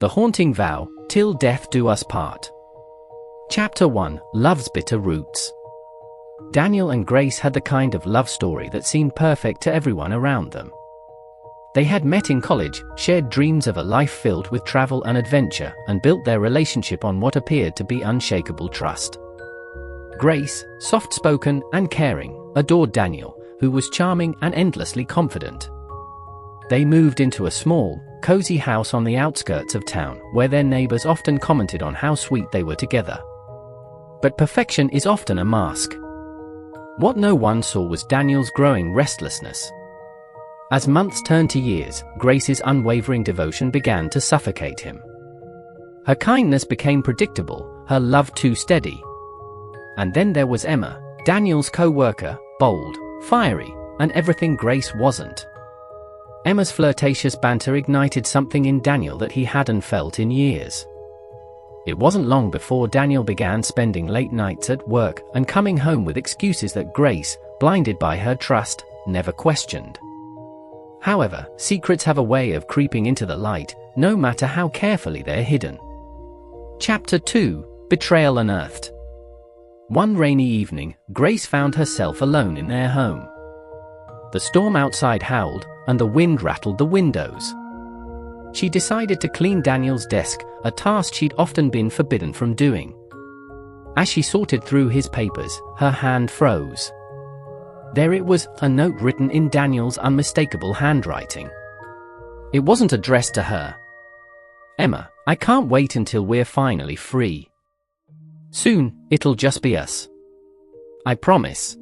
The Haunting Vow, Till Death Do Us Part. Chapter 1, Love's Bitter Roots. Daniel and Grace had the kind of love story that seemed perfect to everyone around them. They had met in college, shared dreams of a life filled with travel and adventure, and built their relationship on what appeared to be unshakable trust. Grace, soft-spoken and caring, adored Daniel, who was charming and endlessly confident. They moved into a small, cozy house on the outskirts of town, where their neighbors often commented on how sweet they were together. But perfection is often a mask. What no one saw was Daniel's growing restlessness. As months turned to years, Grace's unwavering devotion began to suffocate him. Her kindness became predictable, her love too steady. And then there was Emma, Daniel's co-worker, bold, fiery, and everything Grace wasn't. Emma's flirtatious banter ignited something in Daniel that he hadn't felt in years. It wasn't long before Daniel began spending late nights at work and coming home with excuses that Grace, blinded by her trust, never questioned. However, secrets have a way of creeping into the light, no matter how carefully they're hidden. Chapter 2, Betrayal Unearthed. One rainy evening, Grace found herself alone in their home. The storm outside howled, and the wind rattled the windows. She decided to clean Daniel's desk, a task she'd often been forbidden from doing. As she sorted through his papers, her hand froze. There it was, a note written in Daniel's unmistakable handwriting. It wasn't addressed to her. "Emma, I can't wait until we're finally free. Soon, it'll just be us. I promise."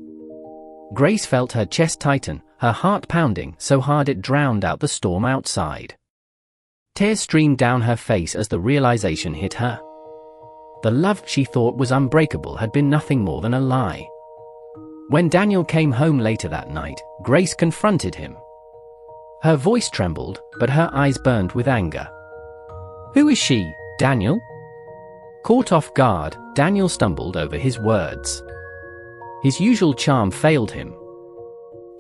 Grace felt her chest tighten, her heart pounding so hard it drowned out the storm outside. Tears streamed down her face as the realization hit her. The love she thought was unbreakable had been nothing more than a lie. When Daniel came home later that night, Grace confronted him. Her voice trembled, but her eyes burned with anger. "Who is she, Daniel?" Caught off guard, Daniel stumbled over his words. His usual charm failed him.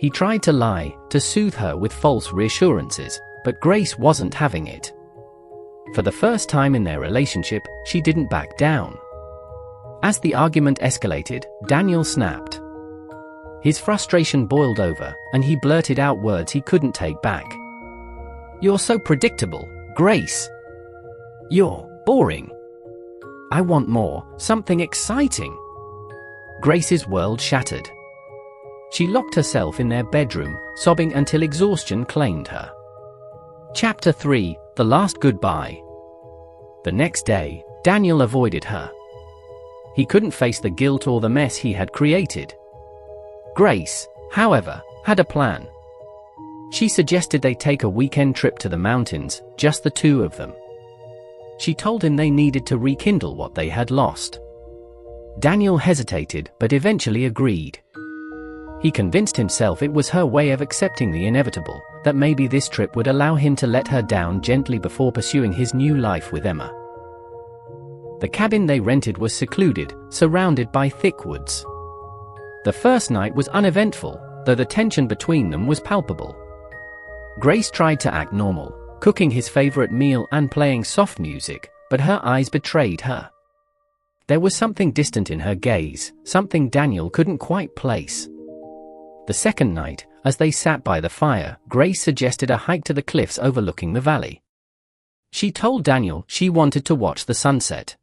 He tried to lie, to soothe her with false reassurances, but Grace wasn't having it. For the first time in their relationship, she didn't back down. As the argument escalated, Daniel snapped. His frustration boiled over, and he blurted out words he couldn't take back. "You're so predictable, Grace. You're boring. I want more, something exciting." Grace's world shattered. She locked herself in their bedroom, sobbing until exhaustion claimed her. Chapter 3, The Last Goodbye. The next day, Daniel avoided her. He couldn't face the guilt or the mess he had created. Grace, however, had a plan. She suggested they take a weekend trip to the mountains, just the two of them. She told him they needed to rekindle what they had lost. Daniel hesitated, but eventually agreed. He convinced himself it was her way of accepting the inevitable, that maybe this trip would allow him to let her down gently before pursuing his new life with Emma. The cabin they rented was secluded, surrounded by thick woods. The first night was uneventful, though the tension between them was palpable. Grace tried to act normal, cooking his favorite meal and playing soft music, but her eyes betrayed her. There was something distant in her gaze, something Daniel couldn't quite place. The second night, as they sat by the fire, Grace suggested a hike to the cliffs overlooking the valley. She told Daniel she wanted to watch the sunset.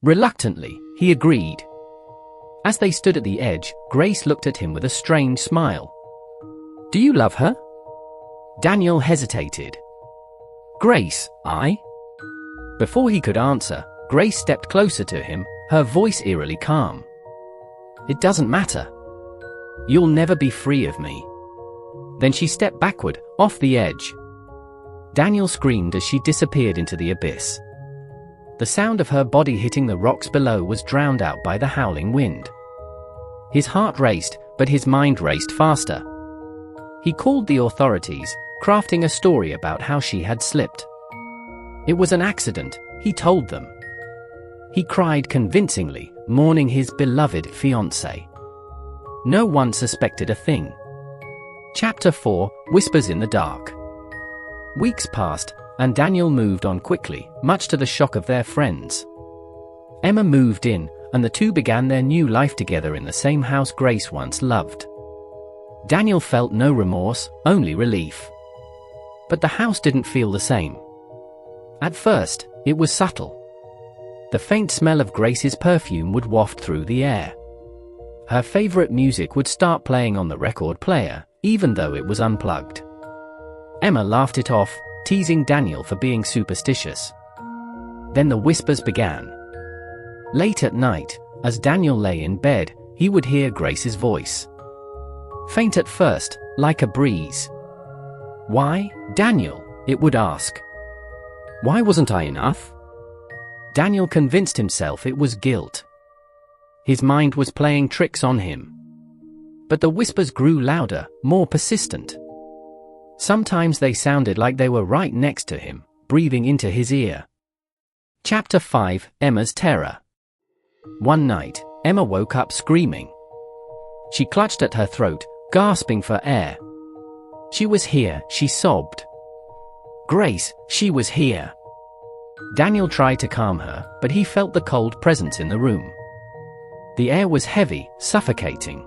Reluctantly, he agreed. As they stood at the edge, Grace looked at him with a strange smile. "Do you love her?" Daniel hesitated. "Grace, I?" Before he could answer, Grace stepped closer to him, her voice eerily calm. "It doesn't matter. You'll never be free of me." Then she stepped backward, off the edge. Daniel screamed as she disappeared into the abyss. The sound of her body hitting the rocks below was drowned out by the howling wind. His heart raced, but his mind raced faster. He called the authorities, crafting a story about how she had slipped. It was an accident, he told them. He cried convincingly, mourning his beloved fiancée. No one suspected a thing. Chapter 4, Whispers in the Dark. Weeks passed, and Daniel moved on quickly, much to the shock of their friends. Emma moved in, and the two began their new life together in the same house Grace once loved. Daniel felt no remorse, only relief. But the house didn't feel the same. At first, it was subtle. The faint smell of Grace's perfume would waft through the air. Her favorite music would start playing on the record player, even though it was unplugged. Emma laughed it off, teasing Daniel for being superstitious. Then the whispers began. Late at night, as Daniel lay in bed, he would hear Grace's voice. Faint at first, like a breeze. "Why, Daniel?" it would ask. "Why wasn't I enough?" Daniel convinced himself it was guilt. His mind was playing tricks on him. But the whispers grew louder, more persistent. Sometimes they sounded like they were right next to him, breathing into his ear. Chapter 5: Emma's Terror. One night, Emma woke up screaming. She clutched at her throat, gasping for air. She was here, she sobbed. Grace, she was here. Daniel tried to calm her, but he felt the cold presence in the room. The air was heavy, suffocating.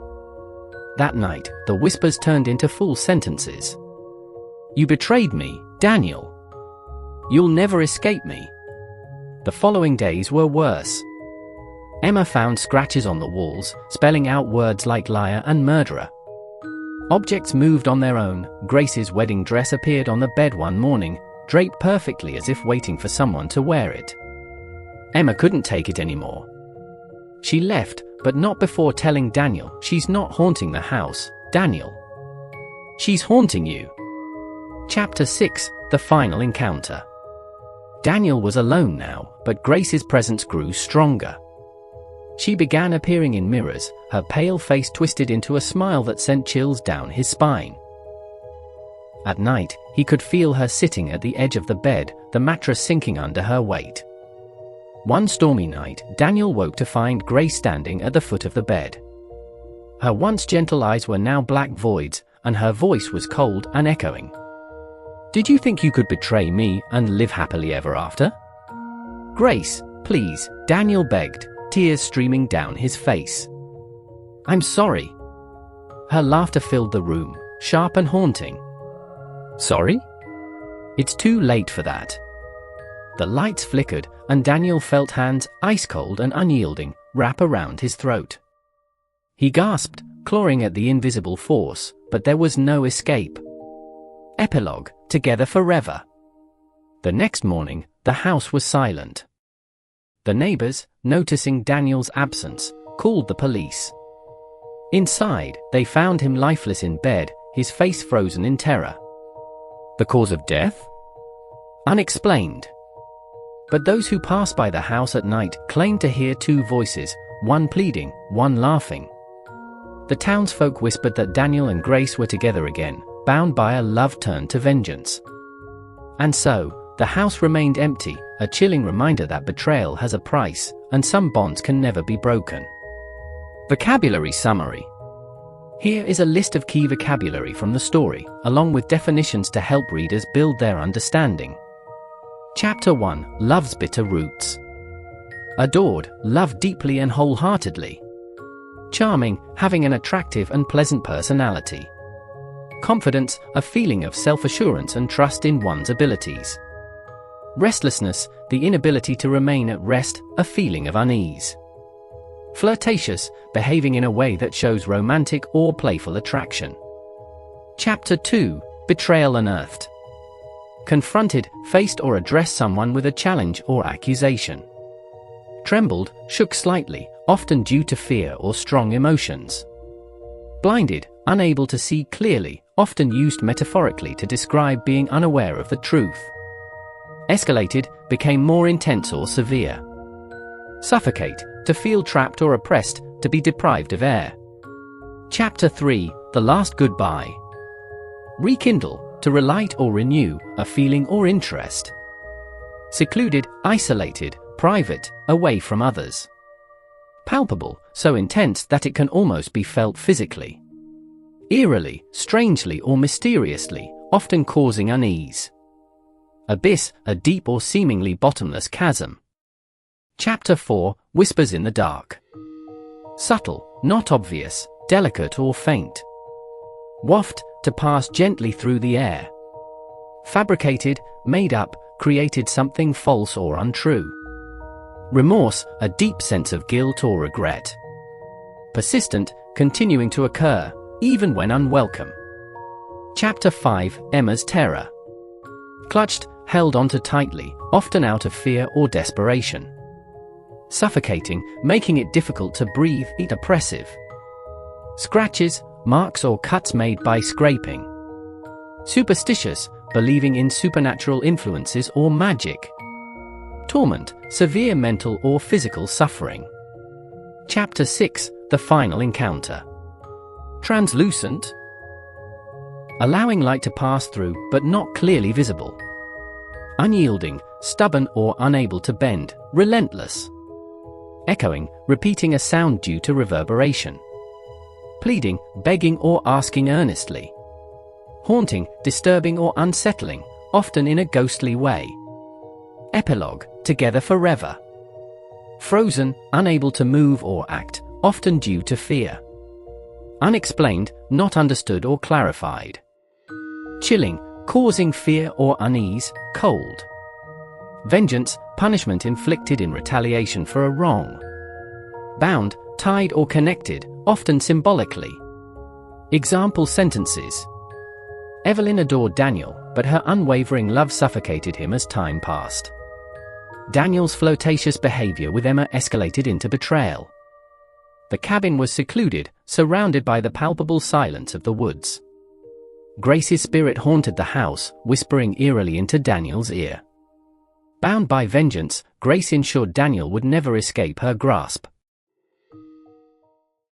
That night, the whispers turned into full sentences. "You betrayed me, Daniel. You'll never escape me." The following days were worse. Emma found scratches on the walls, spelling out words like liar and murderer. Objects moved on their own. Grace's wedding dress appeared on the bed one morning, draped perfectly as if waiting for someone to wear it. Emma couldn't take it anymore. She left, but not before telling Daniel, "She's not haunting the house, Daniel. She's haunting you." Chapter 6: The Final Encounter. Daniel was alone now, but Grace's presence grew stronger. She began appearing in mirrors, her pale face twisted into a smile that sent chills down his spine. At night, he could feel her sitting at the edge of the bed, the mattress sinking under her weight. One stormy night, Daniel woke to find Grace standing at the foot of the bed. Her once gentle eyes were now black voids, and her voice was cold and echoing. "Did you think you could betray me and live happily ever after?" "Grace, please," Daniel begged, tears streaming down his face. "I'm sorry." Her laughter filled the room, sharp and haunting. "Sorry? It's too late for that." The lights flickered, and Daniel felt hands, ice-cold and unyielding, wrap around his throat. He gasped, clawing at the invisible force, but there was no escape. Epilogue: Together forever. The next morning, the house was silent. The neighbors, noticing Daniel's absence, called the police. Inside, they found him lifeless in bed, his face frozen in terror. The cause of death? Unexplained. But those who passed by the house at night claimed to hear two voices, one pleading, one laughing. The townsfolk whispered that Daniel and Grace were together again, bound by a love turned to vengeance. And so, the house remained empty, a chilling reminder that betrayal has a price, and some bonds can never be broken. Vocabulary summary. Here is a list of key vocabulary from the story, along with definitions to help readers build their understanding. Chapter 1: Love's Bitter Roots. Adored, loved deeply and wholeheartedly. Charming, having an attractive and pleasant personality. Confidence, a feeling of self-assurance and trust in one's abilities. Restlessness, the inability to remain at rest, a feeling of unease. Flirtatious, behaving in a way that shows romantic or playful attraction. Chapter 2: Betrayal Unearthed. Confronted, faced or addressed someone with a challenge or accusation. Trembled, shook slightly, often due to fear or strong emotions. Blinded, unable to see clearly, often used metaphorically to describe being unaware of the truth. Escalated, became more intense or severe. Suffocate, to feel trapped or oppressed, to be deprived of air. Chapter 3: The Last Goodbye. Rekindle, to relight or renew, a feeling or interest. Secluded, isolated, private, away from others. Palpable, so intense that it can almost be felt physically. Eerily, strangely or mysteriously, often causing unease. Abyss, a deep or seemingly bottomless chasm. Chapter 4, Whispers in the Dark. Subtle, not obvious, delicate or faint. Waft, to pass gently through the air. Fabricated, made up, created something false or untrue. Remorse, a deep sense of guilt or regret. Persistent, continuing to occur, even when unwelcome. Chapter 5, Emma's Terror. Clutched, held onto tightly, often out of fear or desperation. Suffocating, making it difficult to breathe, oppressive. Scratches, marks or cuts made by scraping. Superstitious, believing in supernatural influences or magic. Torment, severe mental or physical suffering. Chapter 6, The Final Encounter. Translucent, allowing light to pass through but not clearly visible. Unyielding, stubborn or unable to bend, relentless. Echoing, repeating a sound due to reverberation. Pleading, begging or asking earnestly. Haunting, disturbing or unsettling, often in a ghostly way. Epilogue, together forever. Frozen, unable to move or act, often due to fear. Unexplained, not understood or clarified. Chilling, causing fear or unease, cold. Vengeance, punishment inflicted in retaliation for a wrong. Bound, tied or connected, often symbolically. Example sentences. Evelyn adored Daniel, but her unwavering love suffocated him as time passed. Daniel's flirtatious behavior with Emma escalated into betrayal. The cabin was secluded, surrounded by the palpable silence of the woods. Grace's spirit haunted the house, whispering eerily into Daniel's ear. Bound by vengeance, Grace ensured Daniel would never escape her grasp.